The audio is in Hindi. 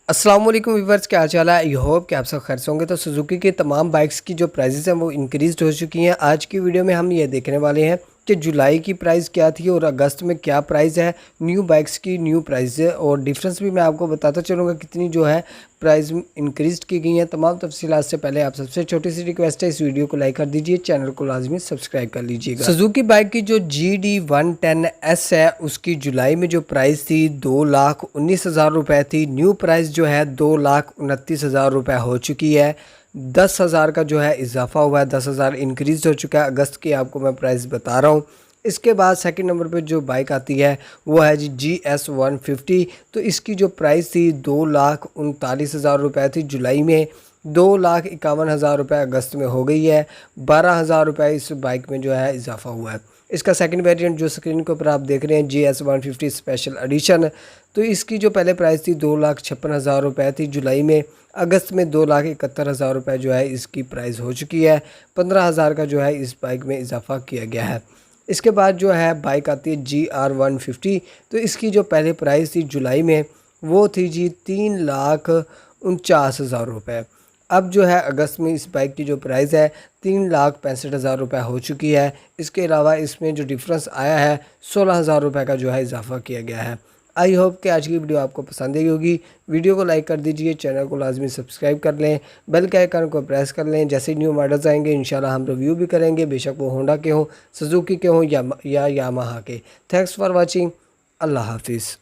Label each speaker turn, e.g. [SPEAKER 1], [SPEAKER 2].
[SPEAKER 1] अस्सलाम वालेकुम व्यूअर्स, क्या हाल चाल है। आई होप कि आप सब खैर से होंगे। तो सुजुकी की तमाम बाइक्स की जो प्राइसेस हैं वो इंक्रीज़ हो चुकी हैं। आज की वीडियो में हम ये देखने वाले हैं कि जुलाई की प्राइस क्या थी और अगस्त में क्या प्राइस है, न्यू बाइक्स की न्यू प्राइस है और डिफरेंस भी मैं आपको बताता चलूँगा कितनी जो है प्राइस इंक्रीज़ की गई हैं। तमाम तफसीलात से पहले आप सबसे छोटी सी रिक्वेस्ट है, इस वीडियो को लाइक कर दीजिए, चैनल को लाजमी सब्सक्राइब कर लीजिएगा। सुजुकी बाइक की जो GD110S है उसकी जुलाई में जो प्राइस थी 2,19,000 रुपये थी। न्यू प्राइस जो है 2,29,000 रुपये हो चुकी है। 10,000 का जो है इजाफा हुआ है, 10,000 इंक्रीज हो चुका है। अगस्त की आपको मैं प्राइस बता रहा हूँ। इसके बाद सेकंड नंबर पे जो बाइक आती है वो है जी GS150। तो इसकी जो प्राइस थी 2,39,000 रुपये थी जुलाई में, 2,51,000 रुपये अगस्त में हो गई है। 12,000 रुपये इस बाइक में जो है इजाफा हुआ है। इसका सेकंड वेरिएंट जो स्क्रीन के ऊपर आप देख रहे हैं GS150 स्पेशल एडिशन, तो इसकी जो पहले प्राइस थी 2,56,000 रुपये थी जुलाई में। अगस्त में 2,71,000 रुपये जो है इसकी प्राइस हो चुकी है। 15,000 का जो है इस बाइक में इजाफा किया गया है। इसके बाद जो है बाइक आती है GR150। तो इसकी जो पहले प्राइस थी जुलाई में वो थी जी 3,49,000 रुपये। अब जो है अगस्त में इस बाइक की जो प्राइस है 3,65,000 रुपये हो चुकी है। इसके अलावा इसमें जो डिफरेंस आया है 16,000 रुपये का जो है इजाफा किया गया है। आई होप कि आज की वीडियो आपको पसंद आई होगी। वीडियो को लाइक कर दीजिए, चैनल को लाजमी सब्सक्राइब कर लें, बेल के आइकन को प्रेस कर लें। जैसे न्यू मॉडल्स आएंगे इंशाल्लाह हम रिव्यू भी करेंगे, बेशक वो होंडा के हों, सुजुकी के हों या यामाहा के। Thanks for watching. अल्लाह हाफिज़।